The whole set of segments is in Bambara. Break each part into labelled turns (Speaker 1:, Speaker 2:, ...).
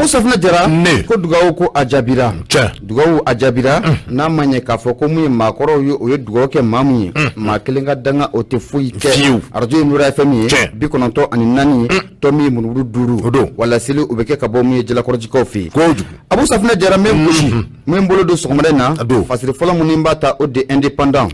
Speaker 1: Safina Jara ko dugawu ko ajabira dugawu ajabira na manye ka fo ko mu makoro yo dugawu ke mamu ma kelenga danga o te fuyi ke arjo nura fami bi kononto ani nani to mi munuru duru wala sili ubeke ka bo mu jela korji kofi Abu Safina Jara men kushi men bolo do sokmare na fasiri fola munimba ta o de indépendant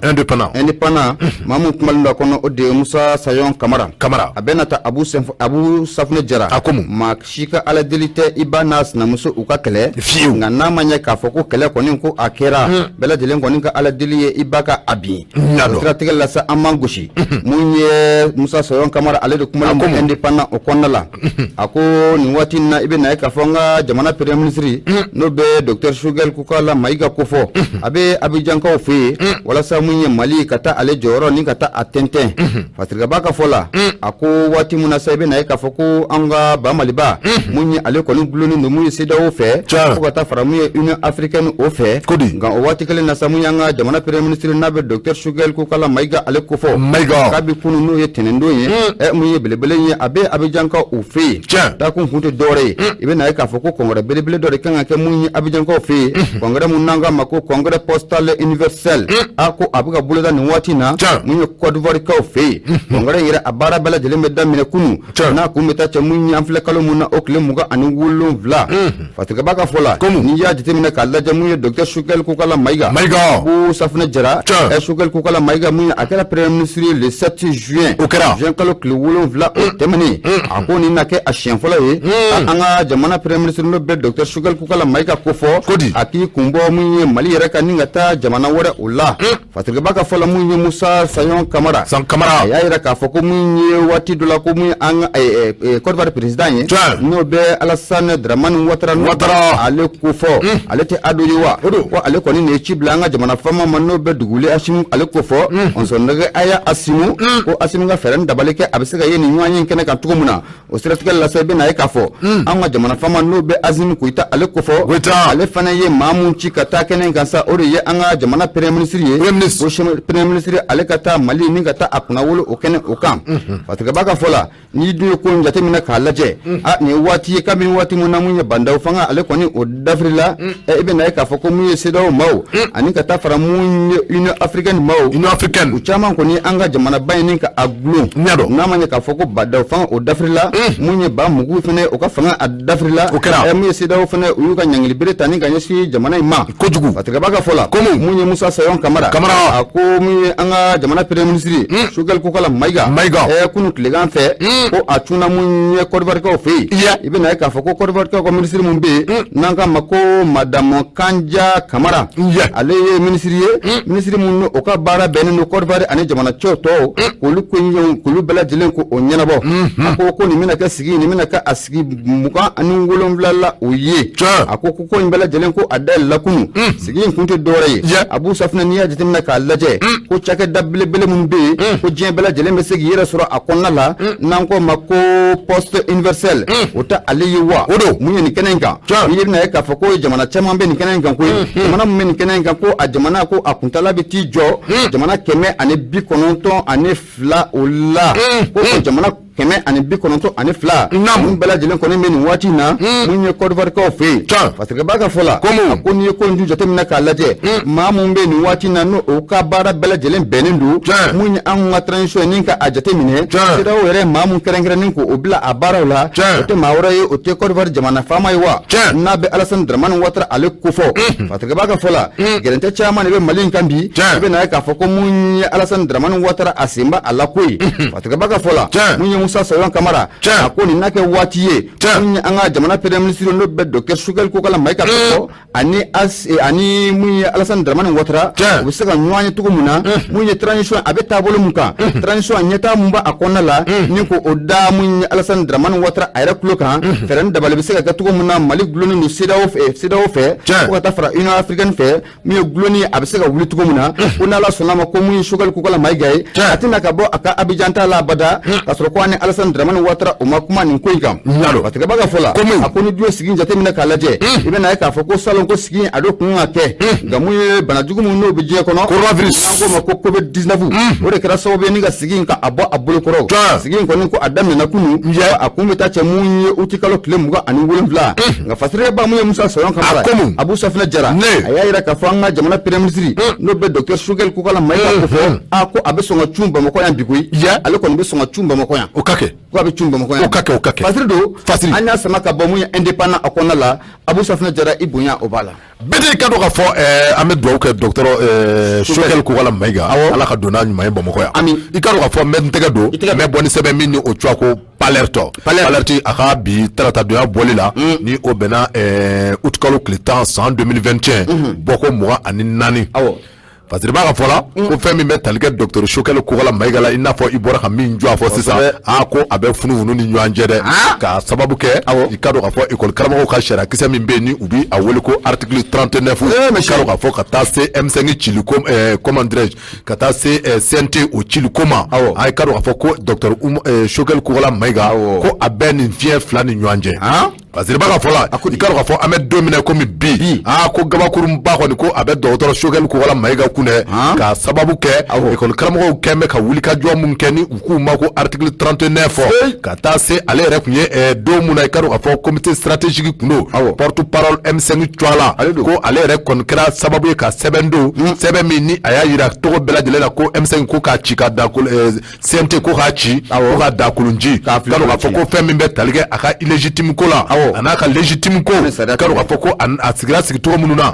Speaker 1: mamu kumalunda kono o de Musa Sayon Kamara abenata Abu Safina Jara ma shika ala delite ibanas na muso uka kele nga na manya ka foko kele koni ko akera bela jelen koni ka ala deliye ibaka abi strategie la sa amangushi munye Musa Sayon Kamara ale de kumala mo indépendant o konnala ako ni wati na ibe na ka fonga jamana premier ministre no be Dr Shugel Kukala maiga kofo abe Abidjan ka ofi wala sa munye Mali kata ale joro ni kata atente fatriga baka fola ako wati muna saibe na ka foko anga ba maliba munye ale koni gloni no munye sida ofe ko kata faramuye Union Africaine ofe nga o wati kale na samunya nga jamana premier ministre na be Dr Shugel Kukala maiga ale kofo kabi kunu no ye tenendo ye munye belebele ye abe Abidjan ka ofi ta kun hunte dore ibe na ka foko kongore belebele dore kan ke munye Abidjan ka ofi kongore munanga mako kongore postal universel ako abuga bulada ni wati na munye Côte d'Ivoire ka ofi kongore yira abara bela jele medda mine kunu na kumeta cha munye amfle kalo muna okle muga ani wulun vla fatika baka fola ni ya jitemina kala jamunye Dr Shugel Kukala maiga Abu Safina Jara Shugel Kukala maiga munye akela premier ministre le 7 juin Jean kalo kle wulun vla temani ako ni nake ashien fola ye anga jamana premier ministre no be Dr Shugel Kukala maiga kofo aki kumbo munye Mali yere kaninga ta jamana wore ula fatika baka fola munye Musa Sayon Kamara ya yere ka foko munye wati dola ko munye anga Côte d'Ivoire président ye no be Alassane Dramane Ouattara ale kofo ale te adoyewa ko ale koni ne chiblanga jamana fama manno be dugule asimu ale kofo on son daga aya asimu ko asimu ga feren dabaleke abisega ye ni nwanyi kene kan tugumuna o strategique la sebe na ekafo anga jamana fama no be azim kuita ale kofo ale fana ye mamu chikata kene gansa ore ye anga jamana premier ministre ye o premier ministre ale kata Mali ni kata akuna wolo o kene o kam fatika baka fola ni du ko njate mina kalaje ni wati kamin wati muna munye banda fanga ale koni o dafrila ibe na ekafo ko munye sedo maw ani kata fara munye Union Africaine u chama koni anga jamana bayni ka aglu na manya ka foko bada fanga o dafrila munye ba mugu fene o ka fanga adafrila munye sedo fene u yuga nyangili Britani ka nyesi jamana ima kojugu fatika baka fola munye Musa Sayon Kamara ako munye anga jamana premier ministre Shugel Kukala maiga kunu klegan fe ko atuna munye Côte d'Ivoire ka ofi ibe na ka foko Côte d'Ivoire ka ministre mumbe nanga mako madame Kanja Kamara ale ministre mun o ka bara benen no Côte d'Ivoire ani jamana choto ko lu ko nyon ko lu bela dilen ko o nyana bo ako ko ni mina ka sigi ni mina ka asigi muka ani ngolon blala oye ako ko ni bela dilen ko adal lakunu sigi kunte dore Abu Safina niya jitimna ka laje ko chake dabile bele mun be ko jien bela dilen be sigi yera sura akonna la nanko mako poste universel ota aliwa munye ni kenenka yiri na ka fako jamana chama be ni kenenka ko jamana mun ni kenenka ko a jamana ko akuntala be ti jo jamana keme ane bi kononton ane fla ola ko jamana keme ani bi kononto ani fla mun bela jelen koni meni wati na munye Côte d'Ivoire ka ofe parce que baka fola ko ni ko nju jote mina ka laje ma mun be ni wati na no o ka bara bela jelen benindu munye an wa transition ninka ajate mine sida o yere ma mun kerengere ninku o bila abara la ote mawra ye o te Côte d'Ivoire jamana fama yiwa na be Alassane Dramane Ouattara ale kofo parce que baka fola gerente chama ne be Mali nkambi be na ka foko munye Alassane Dramane Ouattara asimba ala koi parce que baka fola munye Musa Sayon Kamara ako ni nake wati ye anga jamana premier ministre no be Dr Shugel Kukala maika ko ani munye Alassane Dramane Ouattara ubisaka nywanye tugumuna munye transition abeta bolo muka transition nyeta mumba akona la niko oda munye Alassane Dramane Ouattara ayra kuloka feren dabale bisaka gatugumuna Mali gloni no sida ofe ko ta fara Union Africaine fe munye gloni abisaka wuli tugumuna una la sonama ko munye Shugel Kukala maiga atina ka bo aka Abidjan ta la bada kasro ko président Alassane Dramane Ouattara o ma kuma nin ko in kan parce que baga fola a ko ni duwe sigi jate mina k'a lajɛ i bɛna ye k'a fɔ ko salon ko sigi a do kun ka kɛ nka mun ye banajugu mun n'o bɛ diɲɛ kɔnɔ coronavirus an ko ma ko covid 19 o de kɛra sababu ye ni ka sigi in ka a bɔ a bolo kɔrɔ sigi in kɔni ko a daminɛna kunu a kun bɛ taa cɛ mun ye uti kalo tile 27 nka fasireba mun ye Musa Soyɔn Kamara Abu Safinɛ Jara a y'a yira k'a fɔ an ka jamana premier ministre n'o bɛ docteur Choguel Kokala Mayiga ko fɔ ko a bɛ sɔn ka cun Bamakɔ yan bi koyi ale kɔni bɛ sɔn ka cun Bamakɔ yan o ka kɛ ko a bɛ cun Bamakɔ yan o ka kɛ fasiri don an y'a sama ka bɔ mun ye indépendant a kɔnɔna la Abu Safinɛ Jara i bonya o b'a la
Speaker 2: bɛɛ ka dɔn k'a fɔ an bɛ dugawu kɛ docteur Choguel Kokala Mayiga ala ka donna ɲuman ye Bamakɔ yan i ka dɔn k'a fɔ n bɛ n tɛgɛ don n bɛ bɔ ni sɛbɛn min ni o cogoya ko Palerto a ka bi tarata donya bɔli la ni o bɛnna août kalo tile 10 san 2021 bɔko 24 parce que b'a ka fɔ la ko fɛn min bɛ tali kɛ docteur Choguel Kokala Mayiga la i n'a fɔ i bɔra ka min jɔ a fɔ sisan ko a bɛ funufunu ni ɲɔgɔn cɛ dɛ k'a sababu kɛ i ka dɔn k'a fɔ école karamɔgɔw ka sariya kisɛ min bɛ yen ni u bɛ a wele ko article 39 i ka dɔn k'a fɔ ka taa se M5 cili ko comment dirais-je ka taa se CNT o cili ko ma i ka dɔn k'a fɔ ko docteur Choguel Kokala Mayiga ko a bɛ nin fiɲɛ fila ni ɲɔgɔn cɛ parce que b'a ka fɔ la i ka dɔn k'a fɔ an bɛ don min na komi bi ko gabakurunba kɔni ko a bɛ docteur Choguel Kokala Mayiga kunɛ k'a sababu kɛ école karamɔgɔw kɛn bɛ ka wuli ka jɔ mun kɛ ni u k'u ma ko article 39 ka taa se ale yɛrɛ kun ye don mun na i ka dɔn k'a fɔ comité stratégique kun do porte parole M5 Tuala ko ale yɛrɛ kɔni kɛra sababu ye ka sɛbɛn don sɛbɛn min ni a y'a yira tɔgɔ bɛɛ lajɛlen na ko M5 ko k'a ci ka da CNT ko k'a ci ko ka da kolonji ka dɔn k'a fɔ ko fɛn min bɛ tali kɛ a ka illégitime ko la a n'a ka légitime ko ka dɔn k'a fɔ ko a sigira sigi cogo minnu na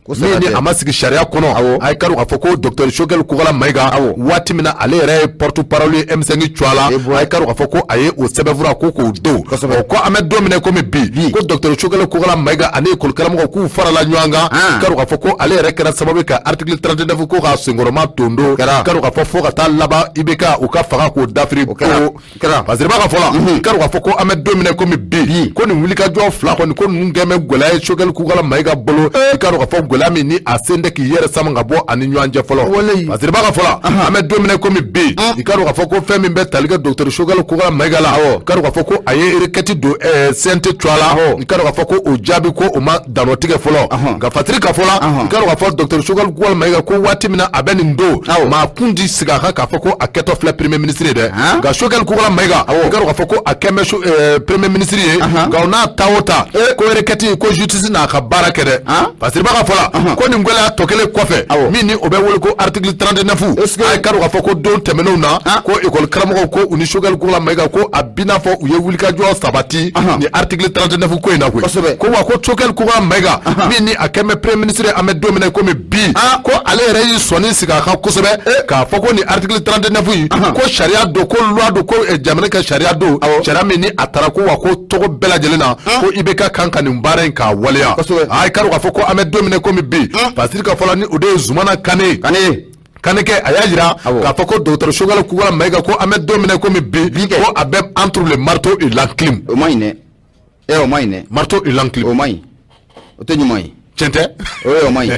Speaker 2: min ni a ma sigi sariya kɔnɔ a ye ka dɔn k'a fɔ ko docteur Choguel Kokala Mayiga waati min na ale yɛrɛ ye porte parole ye M5 Tuala a ye ka dɔn k'a fɔ ko a ye o sɛbɛnfura ko k'o don ko an bɛ don min na komi bi ko docteur Choguel Kokala Mayiga ani école karamɔgɔw k'u farala ɲɔgɔn kan ka dɔn k'a fɔ ko ale yɛrɛ kɛra sababu ye ka article 39 ko k'a senkɔrɔma tondo ka dɔn k'a fɔ fo ka taa laban IBK u ka fanga k'o dafiri parce que b'a ka fɔ la ka dɔn k'a fɔ ko an bɛ don min na komi bi ko nin wulikajɔ fila kɔni ko ninnu gɛn bɛ gɛlɛya ye Choguel Kokala Mayiga bolo i ka dɔn k'a fɔ gɛlɛya min ni a sen tɛ k'i yɛrɛ sama ka bɔ ani ɲɔgɔn cɛ fɔlɔ parce que b'a ka fɔ la an bɛ don min na komi bi i ka dɔn k'a fɔ ko fɛn min bɛ tali kɛ docteur Choguel Kokala Mayiga la i ka dɔn k'a fɔ ko a ye requête don CNT Tuala i ka dɔn k'a fɔ ko o jaabi ko o ma danotigɛ fɔlɔ nka fatiri ka fɔ la i ka dɔn k'a fɔ docteur Choguel Kokala Mayiga ko waati min na a bɛ nin don maa kun di sigi a kan k'a fɔ ko a kɛtɔ filɛ premier ministre ye dɛ nka Choguel Kokala Mayiga i ka dɔn k'a fɔ ko a kɛn bɛ premier ministre ye nka o n'a ta o ta ko requête ko justice n'a ka baara kɛ dɛ parce que b'a ka fɔ la ko nin gɛlɛya tɔ kelen kɔfɛ min ni o bɛ wele ko article 39 a ye ka dɔn k'a fɔ ko don tɛmɛnenw na ko école karamɔgɔw ko u ni Choguel Kokala Mayiga ko a bi n'a fɔ u ye wulikajɔ sabati ni article 39 ko in na koyi ko wa ko Choguel Kokala Mayiga min ni a kɛn bɛ premier ministre an bɛ don min na komi bi ko ale yɛrɛ y'i sɔnni sigi a kan kosɛbɛ k'a fɔ ko ni article 39 in ko sariya don ko loi don ko jamana ka sariya don sariya min ni a taara ko wa ko tɔgɔ bɛɛ lajɛlen na ko IBK kan ka nin baara in k'a waleya a ye ka dɔn k'a fɔ ko an bɛ don min na komi bi parce que ka fɔ la ni o de ye Zumana Kane Kaneke a y'a jira k'a fɔ ko docteur Choguel Kokala Mayiga ko an bɛ don min na komi bi ko a bɛ entre le marteau et l'enclume
Speaker 1: o ma ɲi dɛ o ma ɲi dɛ
Speaker 2: marteau et l'enclume
Speaker 1: o ma ɲi o tɛ ɲuman ye
Speaker 2: tiɲɛ tɛ
Speaker 1: o ma ɲi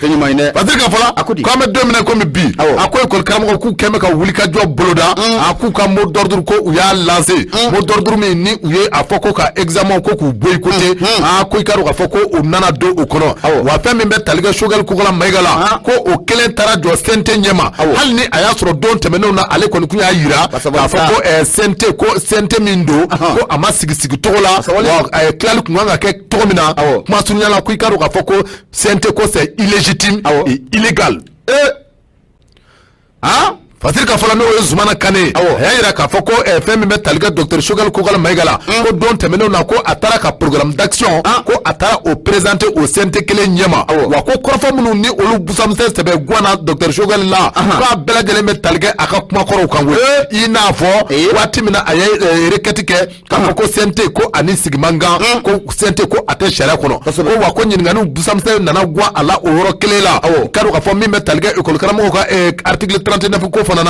Speaker 1: tɛ ɲuman ye dɛ
Speaker 2: parce que ka fɔ la ko an bɛ don min na komi bi a ko école karamɔgɔw k'u kɛn bɛ ka wulikajɔ boloda a k'u ka mot d'ordre ko u y'a lancé mot d'ordre min ni u ye a fɔ ko ka examen ko k'u boycotter ko i ka dɔn k'a fɔ ko u nana don o kɔnɔ wa fɛn min bɛ tali kɛ Choguel Kokala Mayiga la ko o kelen taara jɔ CNT ɲɛma hali ni a y'a sɔrɔ don tɛmɛnenw na ale kɔni kun y'a yira k'a fɔ ko CNT min don ko a ma sigi cogo la wa tilali kun kan ka kɛ cogo min na kuma surunyala ko i ka dɔn k'a fɔ ko CNT ko c'est illégitime et illégal Fasiri ka fɔla n'o ye Zumana Kane a y'a yira k'a fɔ ko fɛn min bɛ tali kɛ docteur Choguel Kokala Mayiga la ko don tɛmɛnenw na ko a taara ka programme d'action ko a taara o présenter o CNT kelen ɲɛma wa ko kɔrɔfɔ minnu ni olu busamisɛn sɛbɛ guwan na docteur Choguel la k'a bɛɛ lajɛlen bɛ tali kɛ a ka kumakɔrɔw kan koyi i n'a fɔ waati min na a ye requête kɛ k'a fɔ ko CNT ko ani sigi man kan ko CNT ko a tɛ sariya kɔnɔ ko wa ko ɲininkaliw busamisɛn nana guwan a la o yɔrɔ kelen la ka dɔn k'a fɔ min bɛ tali kɛ école karamɔgɔw ka article 39 ko fana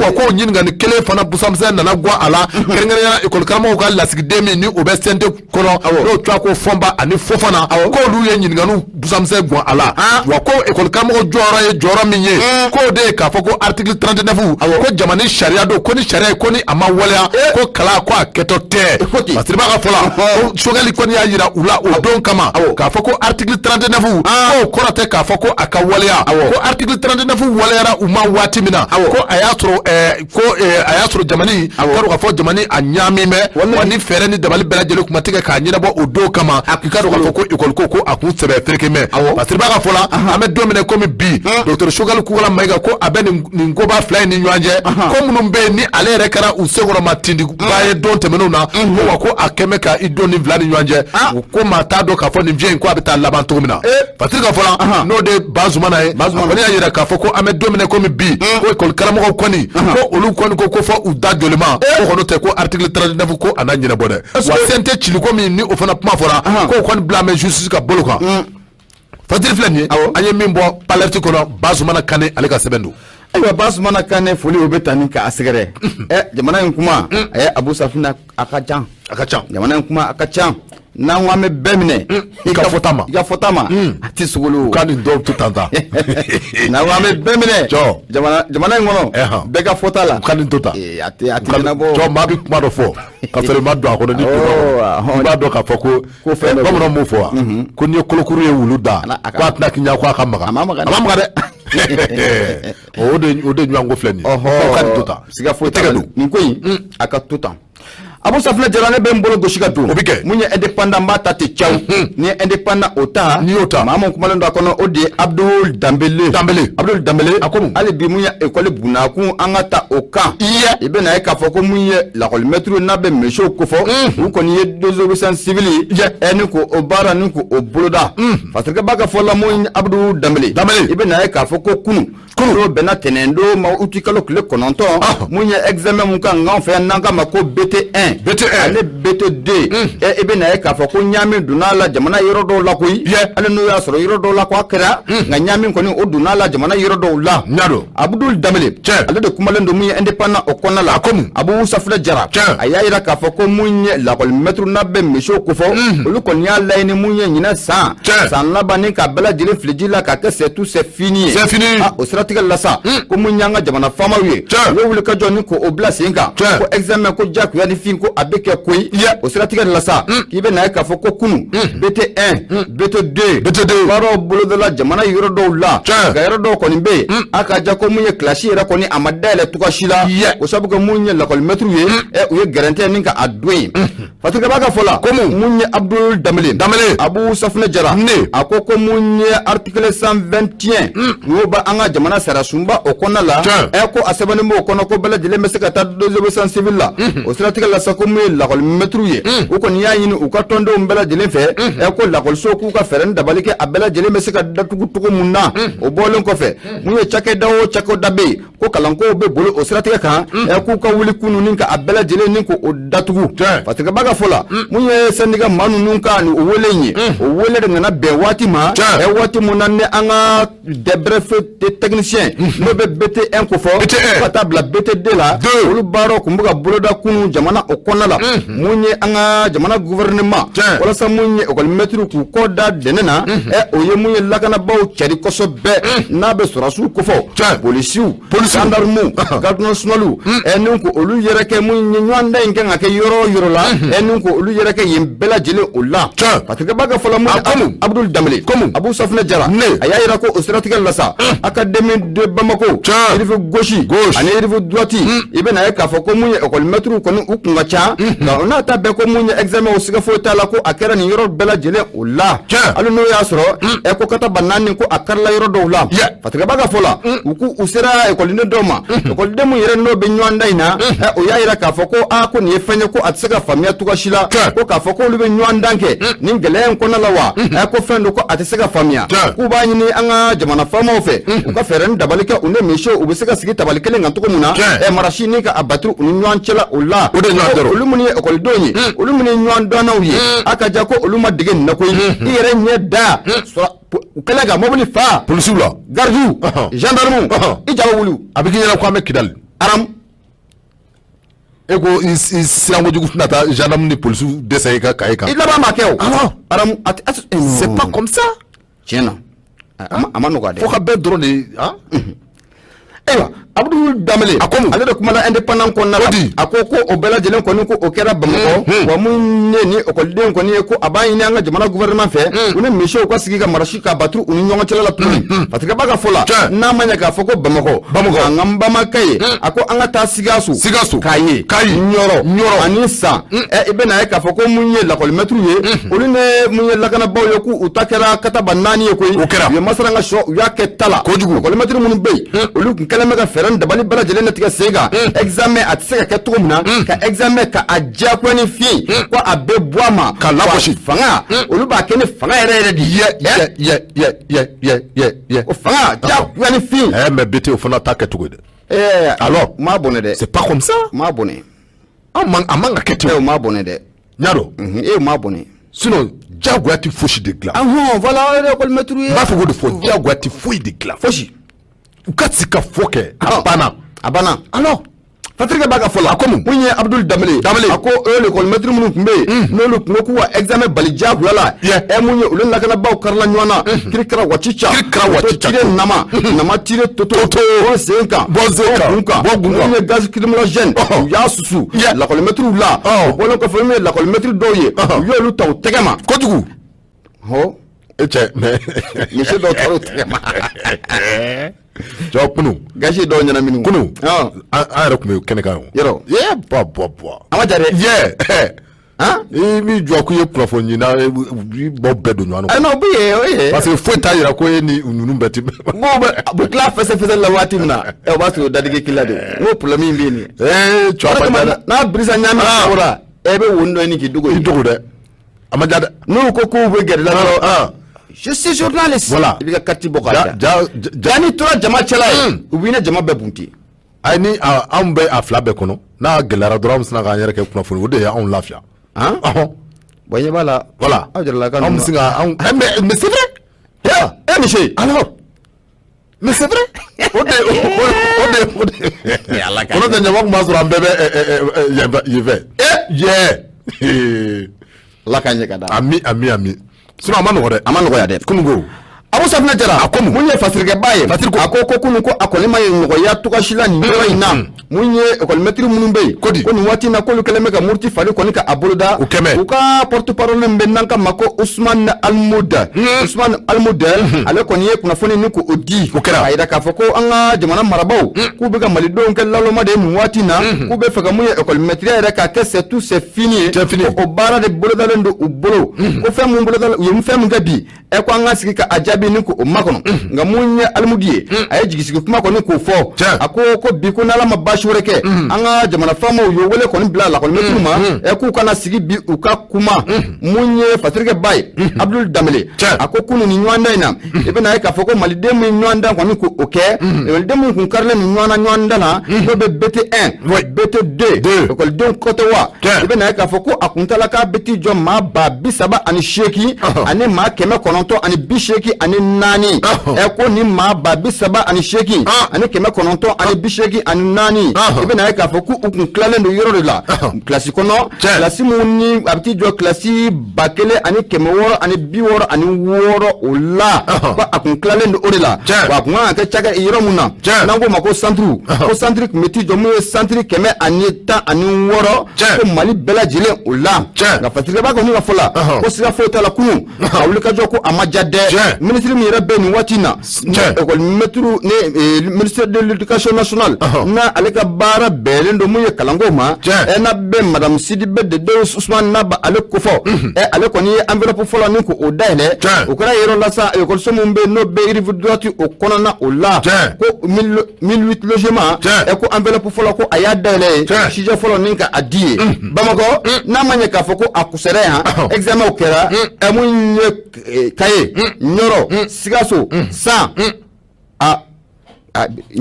Speaker 2: na ko nyinga ni kele fana busamse nana gwa ala kerengere école karamo ka lasigi mi ni obesente kono no twa ko fomba ani fofana ko lu ye nyinga nu busamse gwa ala wa ko école karamo jora mi ye ko de ka foko article 39 ko jamani sharia do ko ni sharia ko ni ama wala ko kala ko aketo te masriba ka fola shogali ko ni ayira ula o don kama ka foko article 39 ko korate ka foko aka wala ko article 39 wala yara uma wati mina ko ayatro jamani karo ka fo jamani anyami me wani fere ni dabali bela jele kuma tege ka nyina bo o do kama karo ka foko ikol ko akun sebe freke me masriba ka fola ame domine ko mi bi docteur shogali ko wala maiga ko abeni ni ngoba fly ni nyanje ko munum be ni ale rekara usegoro matindi baye don temeno na ko wako akeme ka idoni vlani nyanje ko mata do ka fo ni vien ko abita labanto mina patrika fola no de bazumana ko ni ayira ka fo ko ame domine ko mi bi ko kol karamo ko ni ko olu ko ko fo uda dolema ko no te ko article 39 ko ananyina bode wa sente chili ko mi ni ofana puma fora ko ko blame justice ka boloka Fatir Flani, anye mimbo palerti kono bazumana kane aleka sebendu.
Speaker 1: Ayo bazumana kane foli obetani ka asegere. Jamana nkuma Abu Safina akachan. Jamana nkuma akachan. Na wame bemine
Speaker 2: ika fotama
Speaker 1: ati sugulu
Speaker 2: kani dog tutanta
Speaker 1: na wame bemine jamana ngono bega fotala
Speaker 2: kani tota
Speaker 1: ati na bo
Speaker 2: mabi kumado fo ka fere maddo akono ni maddo ka foko ko mo mo fo ko ni kolokuru ye wuluda ko atna kinya ko akamaga amamaga de ode nyango fleni kani tota
Speaker 1: siga fotala nkoyi aka tota Abu Safina jarane be mbolo goshika tu munye independent mata te chaw ni independent ota
Speaker 2: ni ota
Speaker 1: mamu kumalo ndo kono odi Abdul Dambele akomu ali bi munye école bunaku angata oka ibe na eka foko munye la kol metro na be mesho kofo ko ni désobéissance civile eni ko obara ni ko oboloda fatrika baka fola munye Abdul Dambele ibe na eka foko kunu bena tenendo ma utikalo kle kononto munye examen munka nganfa nanga mako BT1 ale BT2 ebe na ka fa ko nyame dunala jamana yirodo la koyi ale no ya soro yirodo la ko akra nga nyame ko ni odunala jamana yirodo la nyado Abdul Damele ale de kumalendo munye independent okona la komu Abu Safina jara ayira ka fa ko munye la ko metro na be mesho ko fo olu ko nya la ni munye nyina san la bani ka bela jile fliji la ka c'est tout c'est fini o stratégie la sa ko munyanga jamana fama wi wo wule ka joni ko obla singa ko examen ko jaku ya ni fin ko abeke koy o stratégie la sa kibe na ka fo ko kunu BT1 BT2 baro bolo de la jamana yoro do la ga yoro do ko ni be aka ja ko munye clash era ko ni amadele to ko shila o sabu ko munye la ko metru ye o ye garantie ninka adwe fatuka baga fola ko munye Abdul Damele Abu Safina jara akoko munye article 121 yoba anga jamana sara sumba okona la eko asebani mo okona ko bela jele meseka ta désobéissance civile la o stratégie la sakomu la ko metru ye o ko ni yayini o ka tondo mbela jele fe eko la ko so ku ka feren dabalike abela jele meseka datugu tugo munna o bolon ko fe munye chake dawo chako dabe ko kalanko be bolo o stratégie kan eko ka wuli kunu ninka abela jele ninko o datugu fatika baga fola munye sendiga manu nunka ni o wolenye o wole de ngana be wati ma e wati munanne anga de bref technicien no be BT1 ko fo table BT2 la olu baro kumbuga boloda kunu jamana okona la munye anga jamana gouvernement wala sa munye okol metru ku koda denena o ye munye lakana baw chari koso be na be surasu ko fo policiu gendarme garde nationalu enun ko olu yereke munye nyanda ngenga ke yoro la enun ko olu yereke yimbela jile ulla patika baga fola munye Abdul Damele Abu Safina jara ayira ko stratégie la sa académie de Bamako il faut gauche ane il faut droite ibe na ka fo ko munye école metru ko nu ukunga cha na ona ta be ko munye examen o siga fo tala ko akera ni yoro bela jele ulla alu no ya soro e ko kata banani ko akarla yoro do ulla fatika baga fola uku usera école ne doma école de mu yere no be nywanda ina o ya ira ka fo ko a ko ni fenye ko atsega famia tuka shila ko ka fo ko lu be nywanda nke ni ngele ko na lawa e ko fendo ko atsega famia ku ba ni anga jamana fama ofe ka feren dabalika une misho ubisika sigi tabalike ngantuko muna marashini ka abatru unywanchela ulla ulumuni ekol donyi ulumuni nywanda na uye akaja ko uluma digen nakoyi ire nye da Kalaga mobili fa
Speaker 2: policier la
Speaker 1: gardiou gendarme I jawo wulu
Speaker 2: abiki yala ko ame kidal
Speaker 1: aram
Speaker 2: ego sirango jugu nata gendarme ni policier dessaye ka kaeka
Speaker 1: il laba makeo
Speaker 2: alors
Speaker 1: aram
Speaker 2: c'est pas comme ça
Speaker 1: tiens amano gade
Speaker 2: faut ka be drone hein
Speaker 1: ewa Abdul Damele ale de kuma la indépendant ko na akoko o bela jelen ko ni ko o kera bamako wa mun ne ni o ko den ko ni ko abayi ni anga jamana gouvernement fait une mission ko sigi ka marashi ka batru uni nyonga chala la tuni parce que baga fola na manya ka foko bamako ngamba makai ako anga ta sigasu kaye nyoro anisa ibe na ka foko munye la ko metru ye oline munye la kana bawo ku utakera kata banani ko ye masara nga sho ya ke tala ko metru mun bey olu kalama ka ran dabali bala jelen na tiga sega examen at sega ka tugumna ka examen ka ajja ko ni fi ko abe boama
Speaker 2: ka laboshi
Speaker 1: fanga olu ba kene fanga ere di o fanga ja ko ni fi
Speaker 2: mais bete o fana ta ka tugude
Speaker 1: alors ma bonne de
Speaker 2: c'est pas comme ça
Speaker 1: ma bonne
Speaker 2: amanga kete
Speaker 1: ma bonne de
Speaker 2: nyaro
Speaker 1: ma bonne
Speaker 2: sinon jaguati foshi de glas
Speaker 1: voilà ko metru
Speaker 2: ba fugo de fo jaguati foyi de glas
Speaker 1: foshi
Speaker 2: ukatsika foke abana
Speaker 1: alors Patrick baga fola akomu munye Abdul Damele ako le ko metri munu kumbe no lu ku wa examen balija kulala munye ulen la kana baw karla nywana kirikra wachicha tire nama tire toto on senka bonzeka munye gaz criminogène ya susu la ko metri la bolon ko fami la ko metri doye yo lu taw tegema ko jugu ho
Speaker 2: eche mais
Speaker 1: monsieur docteur tegema
Speaker 2: jaw kunu
Speaker 1: gashi do nyana minu
Speaker 2: kunu a rekme keneka
Speaker 1: yero
Speaker 2: ba
Speaker 1: amajare
Speaker 2: mi jwa ku ye plafoni na bo bedo nyano
Speaker 1: no buye
Speaker 2: parce que faut ta yira ko ni nunu beti
Speaker 1: bo kla fese la wati mina ba so dadige kilade no problème mbi ni na brisa nyami ora ebe wondo ni ki dugo
Speaker 2: de amajada
Speaker 1: no ko be gere la je suis journaliste
Speaker 2: voilà
Speaker 1: ibi ka carte bokata jani tora jama chala ubina jama bebunti
Speaker 2: ani ambe afla be kono na gelara drum sna ga nyere ke kuna funu de ya on lafia
Speaker 1: boye bala
Speaker 2: voilà
Speaker 1: ajala kan
Speaker 2: on singa mais c'est vrai
Speaker 1: monsieur
Speaker 2: alors mais c'est vrai ode on de nyama kuma sura mbebe yeve
Speaker 1: la kanye kada
Speaker 2: ami sino amano ya de
Speaker 1: kungo abo safna jara akomu munye fasirike baye akoko kunu ko akolema yengo ya tukashila ni ndora ina munye ekol metri munumbe ko ni wati na ko lukele meka murti fali ko ni ka abuluda uka porte parole mbenanka mako Usman Almuda ale ko ni kuna foni ni ko odi ayida ka foko anga jamana marabau ku bega malido nke laloma de ni wati na ku be fega munye ekol metri ayida ka que c'est tout c'est fini o bara de buluda lendo ubolo ko fe mun buluda yum fe mun gabi e ko anga sika ajabi ni ko makono nga munye almudie ay jigisi kuma ko ni ko fo akoko bi ko nala mabashi woreke anga jamana famo yo wele ko ni bla la ko metuma e ku kana sigi bi uka kuma munye Patrick Bay Abdul Damele akoko ni nywanda ina ebe na ka foko malide mu nywanda ko ni ko oke e de mu kun karle ni nywanda na no be BT1 BT2 ko de ko to wa ebe na ka foko akuntala ka beti jo ma ba bisaba ani sheki ani ma keme kononto ani bisheki ani nani eko ni ma ba bisaba ani sheki ani keme kononto ani bisheki ani nani ibe na ka foku ukun klale ndo yoro de la classique no classique muni abti jo classique bakele ani keme woro ani biworo ani woro ola ba akun klale ndo orela wa kuma ka chaga yoro muna nango mako centre meti jo mu centre keme ani ta ani woro ko mali bela jile ola ga fatire ba ko ni fola ko sira fota la kunu awulika jo ko amajade ministre mi rabbe ni watina école metru ne ministère de l'éducation nationale na aleka bara belendo muye kalangoma na be madame Sidibe de Ousmane Naba ale kofo ale ko ni enveloppe folo ni ko odaile o kora yero la sa école somumbe no be rive droite o konona o la ko 1008 logement e ko enveloppe folo ko aya daile shije folo ninka adie bamako na manye ka foko akusere examen o kera e munye kaye nyoro sigaso sa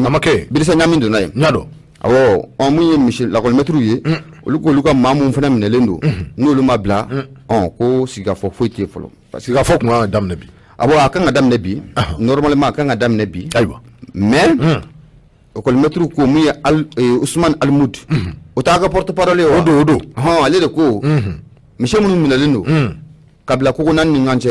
Speaker 2: amake
Speaker 1: bilisa nyamindo naye
Speaker 2: nyado
Speaker 1: awo on munye Michel la kol metru ye oluko mamu fana minelendo no lu mabla on ko siga fo foite folo
Speaker 2: parce que ga fo kuma dam nabi
Speaker 1: abo akan adam nabi normalement akan adam nabi
Speaker 2: aywa
Speaker 1: mais école maître ko muy Ousmane Almoud o taga porte parole
Speaker 2: odo
Speaker 1: ha ale de ko monsieur munu minalino kabla ko nan ni ngance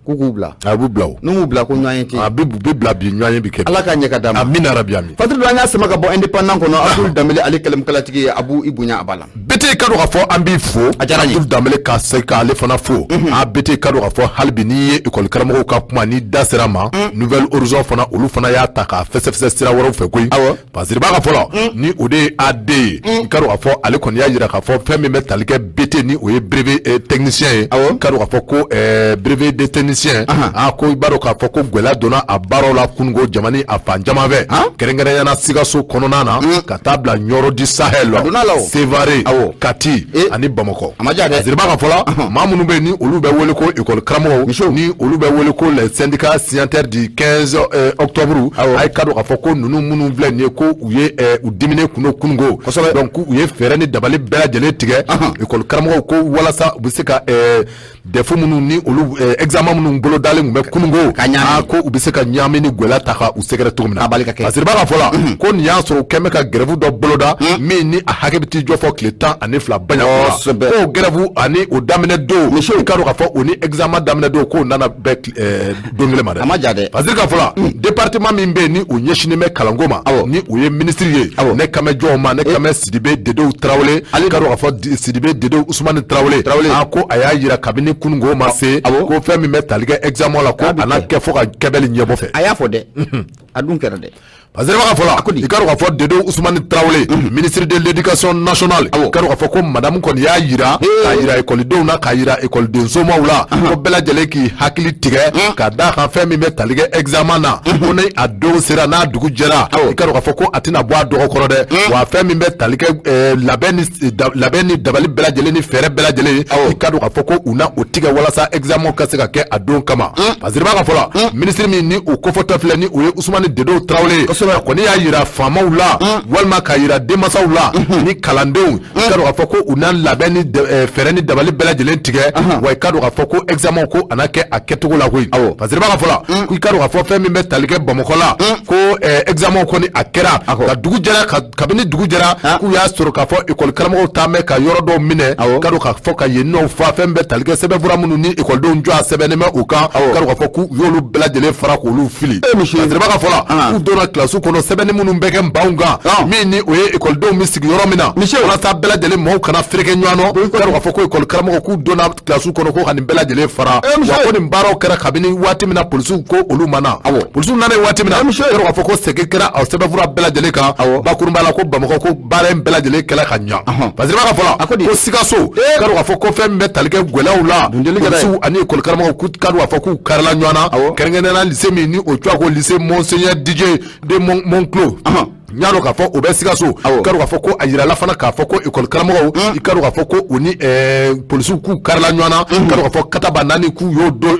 Speaker 1: kukubla
Speaker 2: abubla
Speaker 1: no bla ko nyayenti
Speaker 2: bibla bi nyayen bi ke
Speaker 1: ala ka nyaka dama
Speaker 2: amina rabiami
Speaker 1: fadru anya sama ka bo indépendant ko no Abdul Damele ali kalam kala tigi Abu Ibunya abala
Speaker 2: bete kado ka fo ambi fo Abdul Damele ka se ka ale fana fo a bete kado ka fo halbi ni école karamo ka kuma ni dasirama nouvelle horizon fana olu fana ya ta ka fese sira woro fe koy parce que ba ka fo la ni ode ade kado ka fo ale kon ya yira ka fo femi metalike bete ni o brevet technicien kado ka fo ko brevet de technicien a ko ibaro ka foko gwela dona a baro la kungo jamani a fanjama ve kerengere yana sigaso konona na ka tabla nyoro di Sahel Sevare Kati ani Bamako azirba ka fola mamunu be ni olu be wele ko école kramo ni olu be wele ko le syndicat signataire du 15 octobre ay kado ka foko nunu munu vle ni ko uye u dimine kuno kungo donc uye fere ni dabali bela jele tige école kramo ko wala sa bisika defo munu ni olu examen bolo dale ngumbe kunungo ko ubise ka nyame ni gwela taka usekere tugumna asirba ka fola ko ni yaso keme ka grève do boloda mi ni a hakebiti jo fo kletan ani fla banya ko grève ani o damene do monsieur karo ka fo oni examen damene do ko nana be dongele mare asirba ka fola département mi mbe ni o nyeshini me kalangoma ni o ye ministre ye ne kame jo ma ne kame Sidibe Dedo Traoré karo ka fo Sidibe Dedo Ousmane Traoré ko aya yira kabini kunungo ma se ko femi metal examen la ko ana ke fo ka kebeli nyebo fe
Speaker 1: aya fo de adun kera de
Speaker 2: parce que ba fola ikaro ka fo Dedo Ousmane Traoré ministre de l'éducation nationale ikaro ka fo ko madame kon ya yira ka yira école do na ka yira école de Zoma wala ko bela jele ki hakili tige ka da kan fe mi metalige examen na ko ne ado sera na dugu jera ikaro ka fo ko atina bo ado ko de wa fe mi metalige labeni dabali bela jele ni fere bela jele ikaro ka fo ko una o tige wala sa examen ka se ka ke ado kama parce que ba ka fola ministre mi ni o ko fo tafle ni o Ousmane Dedo Traoré ko ni ya yira famaw la walma ka yira demasaw la ni kalandenw kado ka foko unan labeni fere ni dabali bela jelen tige wa kado ka foko examen ko anake aketugo la koy parce que ba ka fola ku kado ka fo femi me talike Bamako la ko examen ko ni akera ka dugu jara kabini dugu jara ku ya soro ka fo école karamo ta me ka yoro do mine kado ka fo ka yenno fa fembe talike sebe vura munu ni école do njo sebe ne me o ka kado ka fo ku yolu bela jelen fara ko lu fili parce que ba ka fola ku dona classe kono sebeni munu mbeke mbaunga mini oye école do misigi yoro mina ona sa bela jele mo kana freke nyano karo ka foko école karamo ko dona classe kono ko kan bela jele fara wa ko ni mbaro kara kabini wati mina polisu ko olumana polisu nane wati mina karo ka foko sege kara au sebe vura bela jele ka ba kurumbala ko Bamako ko bare bela jele kala kanya parce que ba ka fola ko sikaso karo ka foko fe metalike gwelawla polisu ani école karamo ko karo ka foko karala nyana kerengene na lycée mini o twa ko lycée Monseigneur DJ de Monclos nyaro ka fo obesika so karo ka fo ko ayira la fana ka fo ko école karamo ikaro ka fo ko oni polisu ku karla nyana karo ka fo kataba nani ku yo do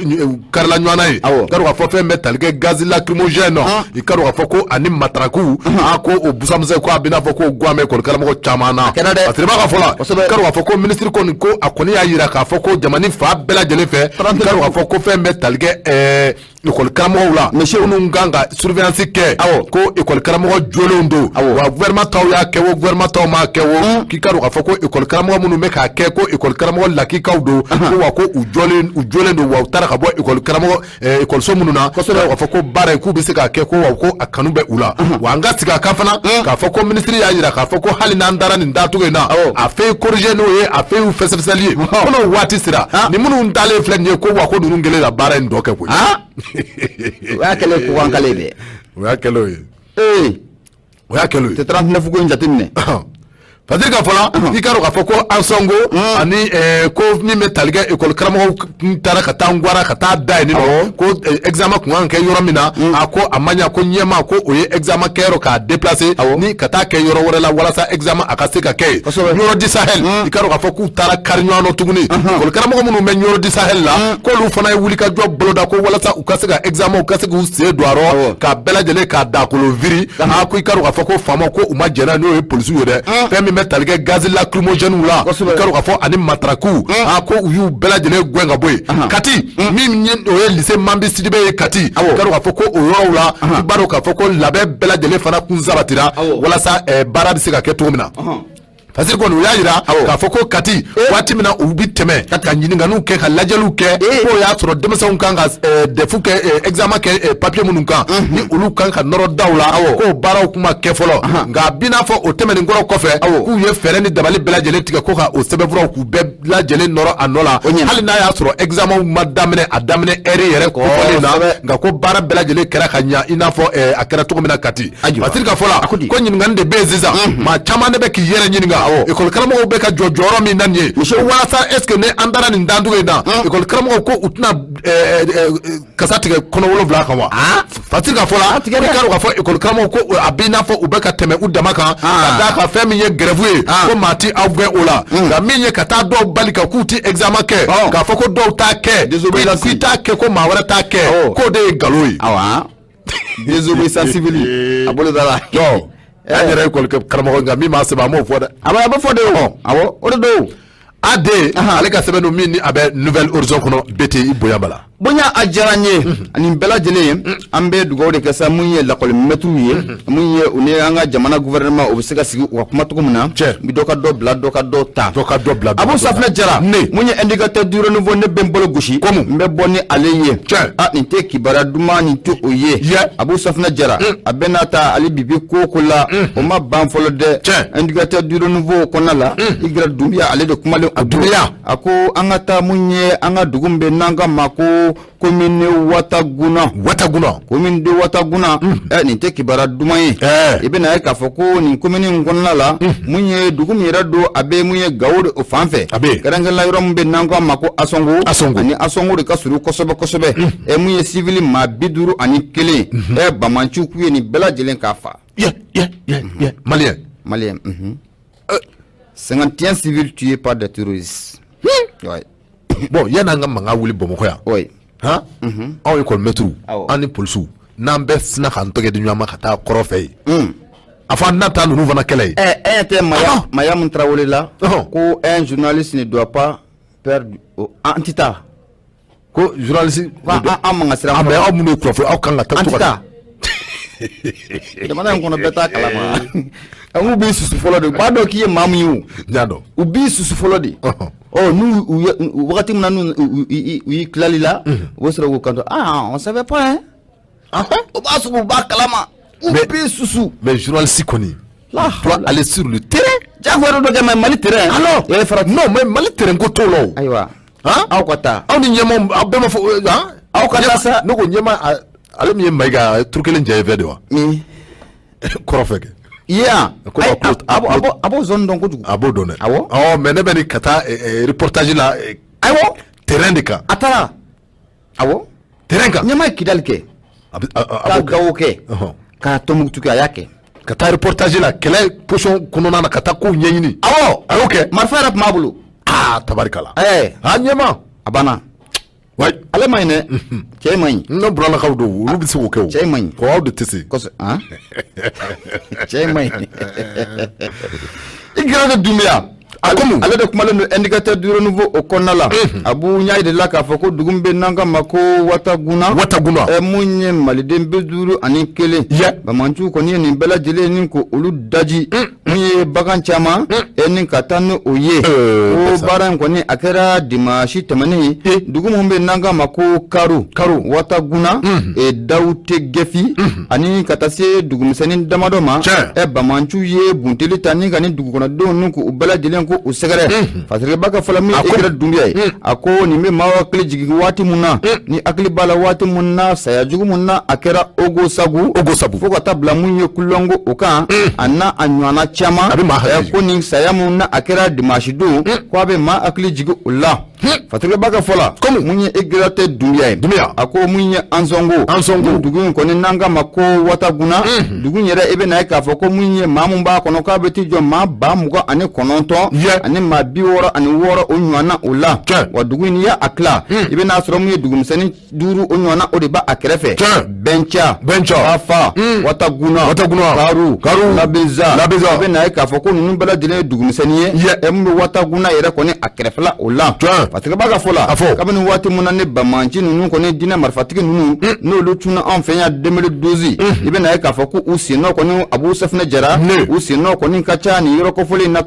Speaker 2: karla nyana e karo ka fo fe metal ke gaz lacrymogène ikaro ka fo ko ani matraku ako obusamze ko abina fo ko gwame école karamo chamana atriba ka fo la karo ka fo ko ministre ko akoni ayira ka fo ko jamani fa bela jele fe karo ka fo ko fe metal ke école karamo la monsieur nganga surveillance ke ko école karamo jolondo wa gouvernement taw ya kewo gouvernement taw ma kewo ki karo ka foko école karamo munu me ka ke ko école karamo la ki kawdo ko wa ko ujolendo wa tara ka bo école karamo école so munu na ko ka foko bare ku bi se ka ke ko wa ko akanu be ula wa nga siga ka fana ka foko ministry ya yira ka foko halina ndara ni ndatu na a fait corriger no ye a fait fesfesalier kono wati sira ni munu ndale flenye ko wa ko dunu ngele la bare ndoke ko
Speaker 1: wa kele ko wankale de
Speaker 2: wa kele
Speaker 1: oya kelo te 39 ko njatimne
Speaker 2: Fadil ka fola ikaro ka foko ansongo ani ko ni metalga école karamo tara ka tangwara ka ta dai ni ko examen ko an ke yoro mina ako amanya ko nyema ko oye examen kero ka déplacer ni ka ta ke yoro wala wala sa examen aka se ka ke yoro di Sahel ikaro ka foko tara karnyano tuguni école karamo ko munu men yoro di Sahel la ko lu fana wuli ka job bloda ko wala sa ukase ka examen ukase ko se doaro ka bela jele ka da ko lo viri ako ikaro ka foko famo ko uma jena no police yo de femi bɛ tali kɛ gaz lacrymogène la i ka dɔn k'a fɔ ani matraku ko u y'u bɛɛ lajɛlen gɛn ka bɔ yen Kati min o ye lycée Mambi Sidibe ye Kati i ka dɔn k'a fɔ ko o yɔrɔw la i b'a dɔn k'a fɔ ko labɛn bɛɛ lajɛlen fana kun sabatira walasa baara bɛ se ka kɛ cogo min na parce que u y'a yira k'a fɔ ko Kati waati min na u bi tɛmɛ ka ɲininkaliw kɛ ka lajɛliw kɛ k'o y'a sɔrɔ denmisɛnw kan ka defu kɛ examen kɛ papier minnu kan ni olu kan ka nɔrɔ daw la k'o baaraw kuma kɛ fɔlɔ nka a bi n'a fɔ o tɛmɛnen kɔrɔ kɔfɛ k'u ye fɛɛrɛ ni dabali bɛɛ lajɛlen tigɛ ko ka o sɛbɛnfuraw k'u bɛɛ lajɛlen nɔrɔ a nɔ la hali n'a y'a sɔrɔ examen ma daminɛ a daminɛ heure yɛrɛ kɔfɔlen na nka ko baara bɛɛ lajɛlen kɛra ka ɲa i n'a fɔ a kɛra cogo min na Kati parce que ka fɔ la ko ɲininkali de bɛ yen sisan maa caman de bɛ k'i yɛrɛ ɲininka école karamɔgɔw bɛ ka jɔyɔrɔ min na nin ye walasa est ce que ne an dara nin dandugu in na école karamɔgɔw ko u tɛna kasa tigɛ kɔnɔ 7 kan wa parce que ka fɔ la i ka dɔn k'a fɔ école karamɔgɔw ko a bɛ i n'a fɔ u bɛ ka tɛmɛ u dama kan ka d'a kan fɛn min ye grève ye ko maa ti aw gɛn o la nka min ye ka taa dɔw bali ka k'u ti examen kɛ k'a fɔ ko dɔw t'a kɛ k'i t'a kɛ ko maa wɛrɛ t'a kɛ k'o de ye nkalon ye
Speaker 1: désobéissance civile a bolo da la
Speaker 2: an yɛrɛ école karamɔgɔ nka min m'a sɛbɛn an m'o fɔ dɛ
Speaker 1: a bɛ fɔ de awɔ o de don
Speaker 2: AD ale ka sɛbɛn don min ni a bɛ Nouvelle Horizon kɔnɔ BT bonya bala
Speaker 1: bonya a diyara n ye ani bɛɛ lajɛlen an bɛ dugawu de kɛ sa mun ye lakɔli maîtres ye mun ye u ni an ka jamana gouvernement o bɛ se ka sigi u ka kuma cogo min na bi dɔ ka dɔ bila dɔ ka dɔ ta Abu Safinɛ Jara mun ye indicateur du renouveau ne bɛ n bolo gosi n bɛ bɔ ni ale ye nin tɛ kibaruya duman nin tɛ o ye Abu Safinɛ Jara a bɛ n'a ta ale bibi ko o ko la o ma ban fɔlɔ dɛ indicateur du renouveau kɔnɔna la Igira Dunbiya ale de kumalen a Dunbiya a ko an ka taa mun ye an ka dugu min bɛ n'an ka ma ko commune Wataguna commune de Wataguna nin tɛ kibaruya duman ye i bɛna ye k'a fɔ ko nin commune in kɔnɔna la mun ye dugu min yɛrɛ don a bɛ mun ye Gawo de o fan fɛ kɛrɛnkɛrɛnnenya yɔrɔ min bɛ n'an ko a ma ko Asongo ani Asongo de ka surun kosɛbɛ mun ye civil maa 51 Bamanciw k'u ye nin bɛɛ lajɛlen k'a fa malien 51 civils tués par des terroristes
Speaker 2: bon yan'an ka mankan wuli Bamakɔ yan aw école maîtres an ni polisiw n'an bɛɛ sina k'an tɛgɛ di ɲɔgɔn ma ka taa kɔrɔ fɛ yen a fɔ an na taa ninnu fana kɛlɛ ye
Speaker 1: tɛ Mayam Traoré la ko un journaliste ne doit pas perdre an tɛ taa
Speaker 2: ko journaliste
Speaker 1: an man ka siran
Speaker 2: mais aw minnu ye kunnafoni aw kan ka taa to ka
Speaker 1: jamana in kɔnɔ bɛɛ t'a kalama an b'i susu fɔlɔ de b'a dɔn k'i ye maa min ye u b'i susu fɔlɔ de n'u wagati min na n'u y'i tilali la u bɛ sɔrɔ k'u kanto on savait pas o b'a sɔrɔ u b'a kalama u b'i susu
Speaker 2: mais journaliste kɔni doit aller sur le terrain
Speaker 1: jagoya dɔ kɛ mais Mali terrain
Speaker 2: non mais Mali terrain ko t'o la o
Speaker 1: ayiwa aw ka taa
Speaker 2: aw ni ɲɛmaa aw bɛɛ ma fɔ aw ka taa sa ne ko ɲɛmaa ale min ye Mayiga turu kelen jɛ fɛ de wa kɔrɔ fɛ kɛ
Speaker 1: a b'o zone dɔn kojugu
Speaker 2: a b'o dɔn dɛ mais ne bɛ ni ka taa reportage la terrain de kan
Speaker 1: a taara
Speaker 2: terrain kan
Speaker 1: ɲɛmaa ye Kidali kɛ ka Gawo kɛ ka Tɔnbukutu kɛ a y'a kɛ
Speaker 2: ka taa reportage la kɛlɛ position kɔnɔna na ka taa kow ɲɛɲini a y'o kɛ
Speaker 1: marifa yɛrɛ tun b'a bolo
Speaker 2: tabarikala
Speaker 1: ɲɛmaa a banna ale ma ɲi dɛ cɛ ma ɲi
Speaker 2: ne buralakaw don olu bɛ se k'o kɛ o
Speaker 1: cɛ ma ɲi
Speaker 2: aw de tɛ se
Speaker 1: cɛ ma ɲi Igira Dunbiya ale de kumalen don indicateur du renouveau o kɔnɔna la Abu n y'a jira k'a fɔ ko dugu min bɛ n'an ka ma ko Wataguna mun ye maliden 51 Bamanciw kɔni ye nin bɛɛ lajɛlen ni ko olu daji mun ye bagan caman ni ka taa ni o ye ko baara in kɔni a kɛra dimanche tɛmɛnen dugu min bɛ n'an ka ma ko Karu Wataguna Dawute Gefi ani ka taa se dugumisɛnnin damadɔ ma Bamanciw ye bunteli ta ni ka ni dugukɔnɔdenw ni k'u bɛɛ lajɛlen ko u sɛgɛrɛ fasɛgɛba ka fɔlɔ min Igira Dunbiya ye a ko nin bɛ maa hakili jigin waati mun na ni hakili b'a la waati mun na saya jugu mun na a kɛra Ogo Sagu fo ka taa bila mun ye kulɔngo o kan a n'a a ɲɔgɔnna caman ko nin saya mun na a kɛra dimanche don ko a bɛ maa hakili jigin o la fatigaba ka fola
Speaker 2: comme
Speaker 1: mun ye Egrate Dumbuya ako mun ye Ansongo dugu in kɔni nanga ma ko Wataguna dugu yɛrɛ ebe na k'a fɔ ko mun ye maa mun b'a kɔnɔ k'a bɛ ti jɔ maa 29 ani maa 66 o ɲɔgɔnna o la wa dugu in ya a tila i bɛ n'a sɔrɔ mun ye dugumisɛnnin 5 o ɲɔgɔnna o de b'a a kɛrɛfɛ Bɛnca Bafa Wataguna Karu Labeza i bɛ na k'a fɔ ko ninnu bɛɛ lajɛlen ye dugumisɛnnin ye mun bɛ Wataguna yɛrɛ kɔni a kɛrɛfɛla o la fatigaba ka fɔ la kabini waati mun na ne Bamanci ninnu kɔni dinɛ marifatigi ninnu n'olu tunna anw fɛ yan 2012 i bɛ na k'a fɔ ko u sennɔ kɔni Abu Safinɛ Jara u sennɔ kɔni ka ca ni yɔrɔ kɔfɔlen na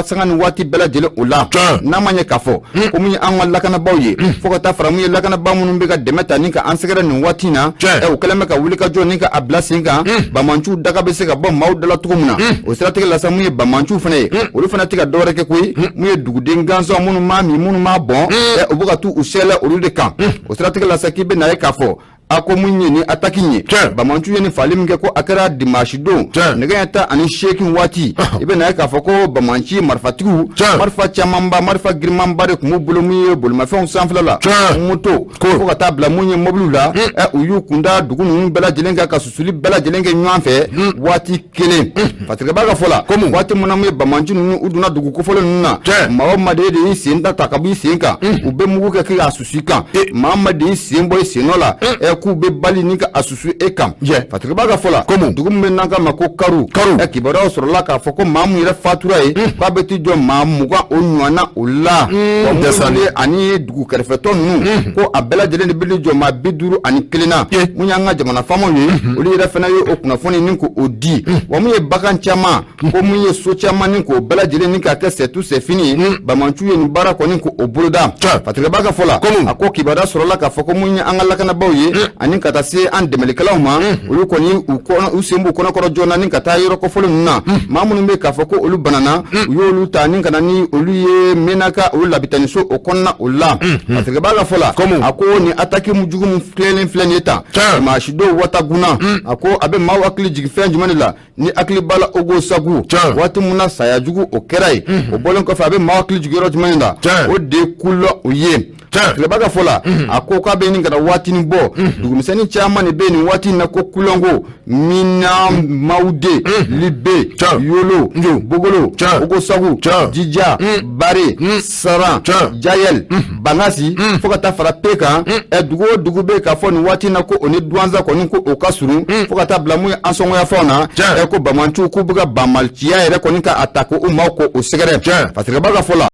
Speaker 1: sanga ni waati bɛɛ lajɛlen o la n'a ma ɲɛ k'a fɔ ko mun ye an ka lakanabaaw ye fo ka taa fara mun ye lakanabaa minnu bɛ ka dɛmɛ ta ni ka an sɛgɛrɛ nin waati in na u kɛlen bɛ ka wuli ka jɔ ni ka a bila sen kan Bamanciw daga bɛ se ka bɔ maaw dala cogo min na o siratigɛ la sa mun ye Bamanciw fana ye olu fana tɛ ka dɔwɛrɛ kɛ koyi mun ye duguden gansan minnu m'a min minnu m'a bɔn u bɛ ka t'u sɛlɛ olu de kan o siratigɛ la sa k'i bɛ na ye k'a fɔ a ko mun ye ni ataki ye Bamanciw ye ni fali min kɛ ko a kɛra dimanche don nɛgɛ ɲɛ 18 waati i bɛ na ye k'a fɔ ko Bamanci marifatigiw marifa camanba marifa girimanba de tun b'u bolo mun ye bolimafɛnw sanfɛla la moto fo ka taa bila mun ye mobiliw la u y'u kunda dugu ninnu bɛɛ lajɛlen kan ka susuli bɛɛ lajɛlen kɛ ɲɔgɔn fɛ waati kelen fatigaba ka fɔ la waati mun na mun ye Bamanci ninnu u donna dugu kofɔlen ninnu na maa o maa de y'i sen ta ka b'i sen kan u bɛ mugu kɛ k'a susu kan maa o maa de y'i sen bɔ i sennɔ la k'u bɛ bali ni ka a susu e kan fatigaba ka fɔ la dugu min bɛ n'an ka ma ko Karu kibaruyaw sɔrɔla k'a fɔ ko maa mun yɛrɛ fatura ye k'a bɛ ti jɔ maa 20 o ɲɔgɔnna o la wa mun ye ani dugu kɛrɛfɛtɔ ninnu ko a bɛɛ lajɛlen de bɛ jɔ maa 51 na mun y'an ka jamana faamaw ye olu yɛrɛ fana ye o kunnafoni ni ko o di wa mun ye bagan caman ko mun ye so caman ni k'o bɛɛ lajɛlen ni ka kɛ sɛtu sɛfini ye Bamanciw ye nin baara kɔni ko o boloda fatigaba ka fɔ la a ko kibaruya sɔrɔla k'a fɔ ko mun ye an ka lakanabaaw ye ani ka taa se an dɛmɛlikɛlaw ma olu kɔni u sen b'u kɔnɔkɔrɔ joona ni ka taa yɔrɔ kɔfɔlen ninnu na maa minnu bɛ k'a fɔ ko olu banana u y'olu ta ni ka na ni olu ye mɛnaka olu labitaniso o kɔnɔna o la fatigaba ka fɔ la a ko ni ataki jugu min filɛlen filɛ nin ye tan dimanche don Wataguna a ko a bɛ maaw hakili jigin fɛn jumɛn de la ni hakili b'a la Ogo Sagu waati mun na saya jugu o kɛra ye o bɔlen kɔfɛ a bɛ maaw hakili jigin yɔrɔ jumɛn la o de ye kulɔ u ye fatigaba ka fɔ la a ko k'a bɛ nin ka na waati nin bɔ dugumisɛnnin caman de bɛ nin waati in na ko kulɔnko Mina Mawude Libe Yolo Bogolo Ogo Sagu Jija Bare Saran Jayel Bangasi fo ka taa fara pe kan dugu o dugu bɛ k'a fɔ nin waati in na ko o ni Duanza kɔni ko o ka surun fo ka taa bila mun ye Ansɔngɔya fɛnw na ko Bamanciw k'u bɛ ka Bamaciya yɛrɛ kɔni ka a ta ko u maaw ko o sɛgɛrɛ fatigaba ka fɔ la